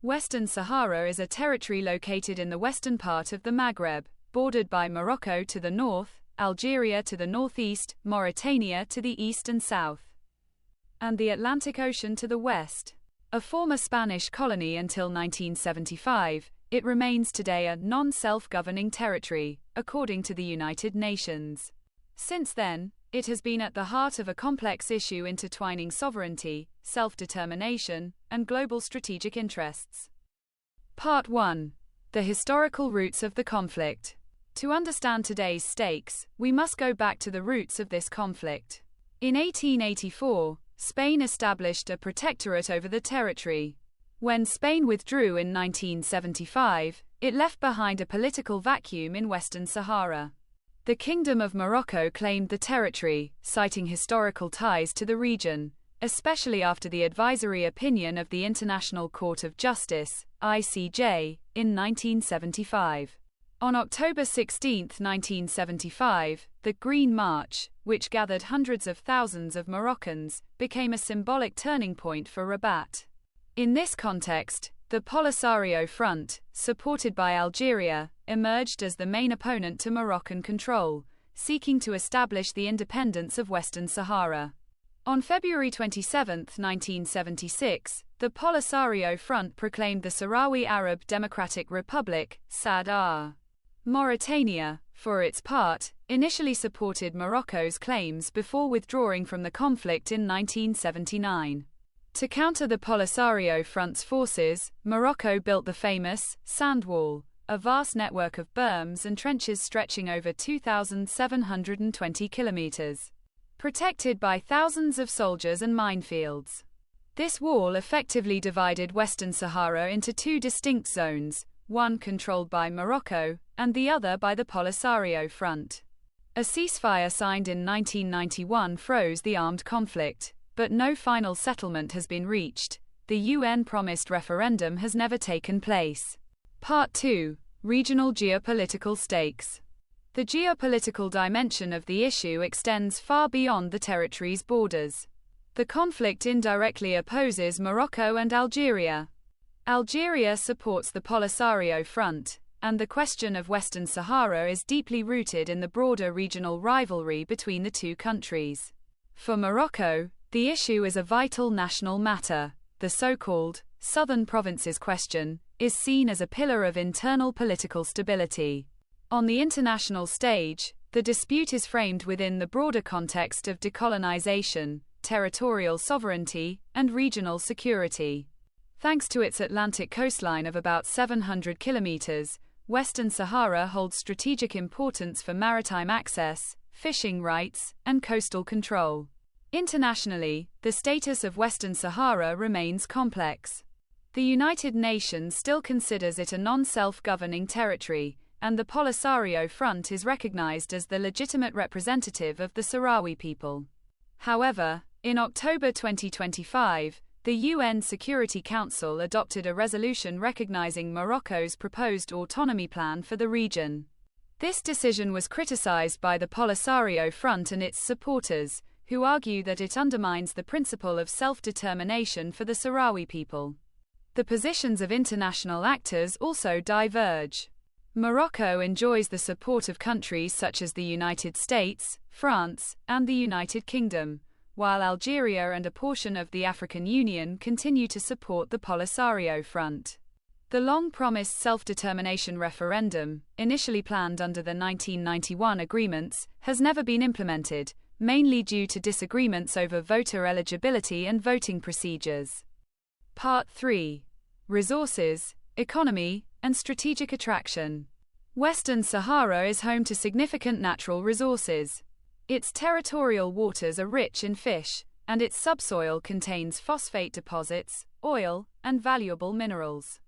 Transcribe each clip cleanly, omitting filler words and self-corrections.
Western Sahara is a territory located in the western part of the Maghreb, bordered by Morocco to the north, Algeria to the northeast, Mauritania to the east and south, and the Atlantic Ocean to the west. A former Spanish colony until 1975, it remains today a non-self-governing territory, according to the United Nations. Since then, it has been at the heart of a complex issue intertwining sovereignty, self-determination, and global strategic interests. Part 1. The historical roots of the conflict. To understand today's stakes, we must go back to the roots of this conflict. In 1884, Spain established a protectorate over the territory. When Spain withdrew in 1975, it left behind a political vacuum in Western Sahara. The Kingdom of Morocco claimed the territory, citing historical ties to the region, especially after the advisory opinion of the International Court of Justice, ICJ, in 1975. On October 16, 1975, the Green March, which gathered hundreds of thousands of Moroccans, became a symbolic turning point for Rabat. In this context, the Polisario Front, supported by Algeria, emerged as the main opponent to Moroccan control, seeking to establish the independence of Western Sahara. On February 27, 1976, the Polisario Front proclaimed the Sahrawi Arab Democratic Republic, Sahara. Mauritania, for its part, initially supported Morocco's claims before withdrawing from the conflict in 1979. To counter the Polisario Front's forces, Morocco built the famous Sand Wall, a vast network of berms and trenches stretching over 2,720 kilometers, protected by thousands of soldiers and minefields. This wall effectively divided Western Sahara into two distinct zones, one controlled by Morocco, and the other by the Polisario Front. A ceasefire signed in 1991 froze the armed conflict, but no final settlement has been reached. The UN-promised referendum has never taken place. Part 2. Regional geopolitical stakes. The geopolitical dimension of the issue extends far beyond the territory's borders. The conflict indirectly opposes Morocco and Algeria. Algeria supports the Polisario Front, and the question of Western Sahara is deeply rooted in the broader regional rivalry between the two countries. For Morocco, the issue is a vital national matter. The so-called Southern Provinces question is seen as a pillar of internal political stability. On the international stage, the dispute is framed within the broader context of decolonization, territorial sovereignty, and regional security. Thanks to its Atlantic coastline of about 700 kilometers, Western Sahara holds strategic importance for maritime access, fishing rights, and coastal control. Internationally, the status of Western Sahara remains complex. The United Nations still considers it a non-self-governing territory, and the Polisario Front is recognized as the legitimate representative of the Sahrawi people. However, in October 2025, the UN Security Council adopted a resolution recognizing Morocco's proposed autonomy plan for the region. This decision was criticized by the Polisario Front and its supporters, who argue that it undermines the principle of self-determination for the Sahrawi people. The positions of international actors also diverge. Morocco enjoys the support of countries such as the United States, France, and the United Kingdom, while Algeria and a portion of the African Union continue to support the Polisario Front. The long-promised self-determination referendum, initially planned under the 1991 agreements, has never been implemented, mainly due to disagreements over voter eligibility and voting procedures. Part 3. Resources, economy, and strategic attraction. Western Sahara is home to significant natural resources. Its territorial waters are rich in fish, and its subsoil contains phosphate deposits, oil, and valuable minerals.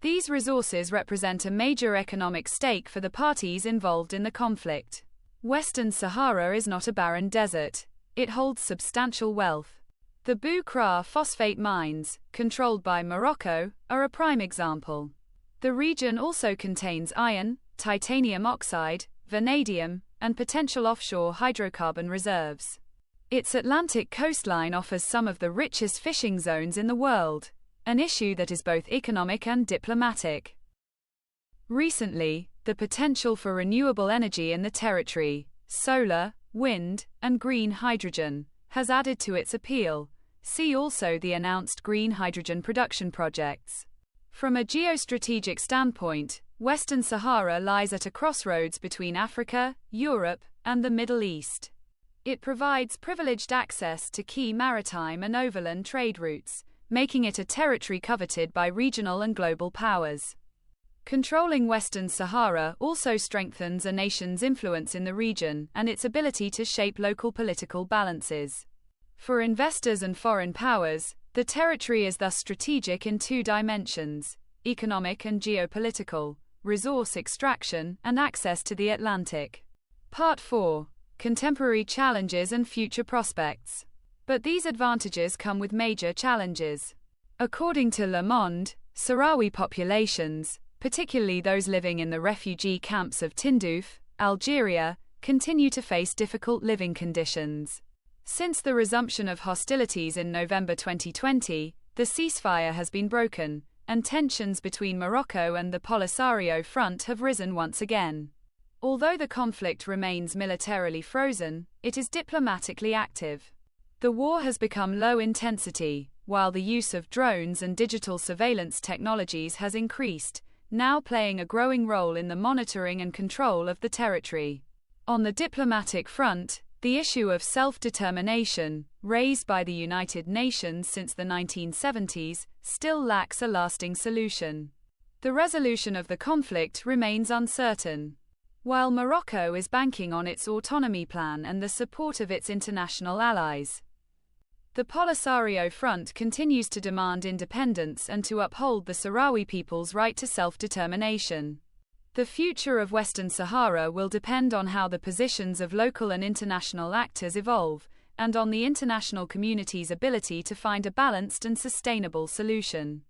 These resources represent a major economic stake for the parties involved in the conflict. Western Sahara is not a barren desert. It holds substantial wealth. The Bou Craa phosphate mines, controlled by Morocco, are a prime example. The region also contains iron, titanium oxide, vanadium, and potential offshore hydrocarbon reserves. Its Atlantic coastline offers some of the richest fishing zones in the world, an issue that is both economic and diplomatic. Recently, the potential for renewable energy in the territory, solar, wind, and green hydrogen, has added to its appeal. See also the announced green hydrogen production projects. From a geostrategic standpoint, Western Sahara lies at a crossroads between Africa, Europe, and the Middle East. It provides privileged access to key maritime and overland trade routes, making it a territory coveted by regional and global powers. Controlling Western Sahara also strengthens a nation's influence in the region and its ability to shape local political balances. For investors and foreign powers, the territory is thus strategic in two dimensions: economic and geopolitical, resource extraction, and access to the Atlantic. Part 4. Contemporary challenges and future prospects. But these advantages come with major challenges. According to Le Monde, Sahrawi populations, particularly those living in the refugee camps of Tindouf, Algeria, continue to face difficult living conditions. Since the resumption of hostilities in November 2020, the ceasefire has been broken, and tensions between Morocco and the Polisario Front have risen once again. Although the conflict remains militarily frozen, it is diplomatically active. The war has become low intensity, while the use of drones and digital surveillance technologies has increased, now playing a growing role in the monitoring and control of the territory. On the diplomatic front, the issue of self-determination, raised by the United Nations since the 1970s, still lacks a lasting solution. The resolution of the conflict remains uncertain. While Morocco is banking on its autonomy plan and the support of its international allies, the Polisario Front continues to demand independence and to uphold the Sahrawi people's right to self-determination. The future of Western Sahara will depend on how the positions of local and international actors evolve, and on the international community's ability to find a balanced and sustainable solution.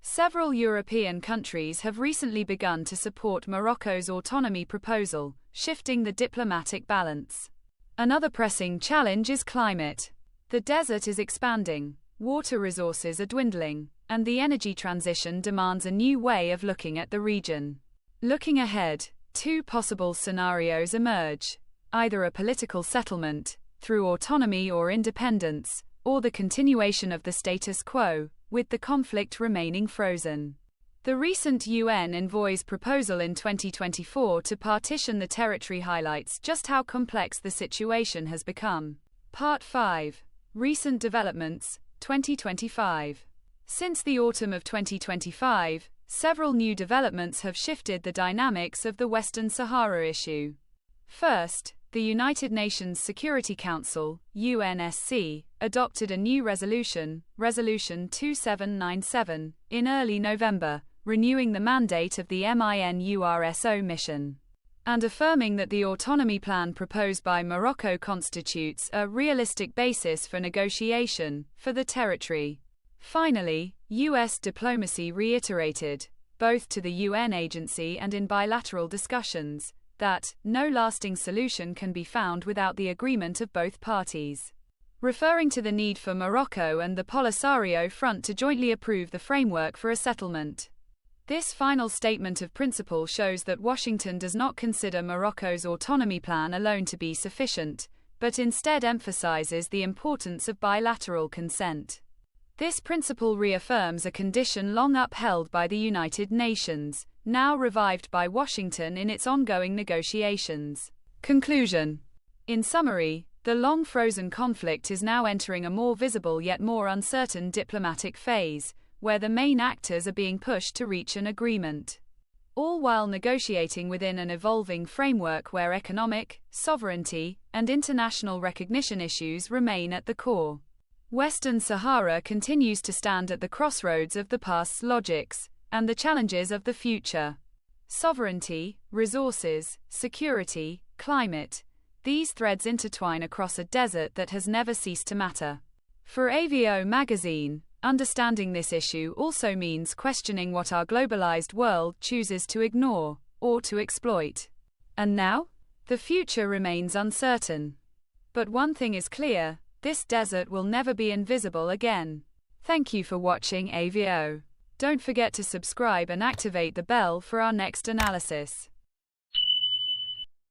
Several European countries have recently begun to support Morocco's autonomy proposal, shifting the diplomatic balance. Another pressing challenge is climate. The desert is expanding, water resources are dwindling, and the energy transition demands a new way of looking at the region. Looking ahead, two possible scenarios emerge: either a political settlement, through autonomy or independence, or the continuation of the status quo, with the conflict remaining frozen. The recent UN envoy's proposal in 2024 to partition the territory highlights just how complex the situation has become. Part 5. Recent developments, 2025. Since the autumn of 2025, several new developments have shifted the dynamics of the Western Sahara issue. First, the United Nations Security Council, UNSC, adopted a new resolution, Resolution 2797, in early November, renewing the mandate of the MINURSO mission, and affirming that the autonomy plan proposed by Morocco constitutes a realistic basis for negotiation for the territory. Finally, U.S. diplomacy reiterated, both to the UN agency and in bilateral discussions, that no lasting solution can be found without the agreement of both parties, referring to the need for Morocco and the Polisario Front to jointly approve the framework for a settlement. This final statement of principle shows that Washington does not consider Morocco's autonomy plan alone to be sufficient, but instead emphasizes the importance of bilateral consent. This principle reaffirms a condition long upheld by the United Nations, now revived by Washington in its ongoing negotiations. Conclusion. In summary, the long-frozen conflict is now entering a more visible yet more uncertain diplomatic phase, where the main actors are being pushed to reach an agreement, all while negotiating within an evolving framework where economic, sovereignty, and international recognition issues remain at the core. Western Sahara continues to stand at the crossroads of the past's logics and the challenges of the future. Sovereignty, resources, security, climate, these threads intertwine across a desert that has never ceased to matter. For AAVOO Magazine, understanding this issue also means questioning what our globalized world chooses to ignore or to exploit. And now? The future remains uncertain. But one thing is clear: this desert will never be invisible again. Thank you for watching AAVOO. Don't forget to subscribe and activate the bell for our next analysis.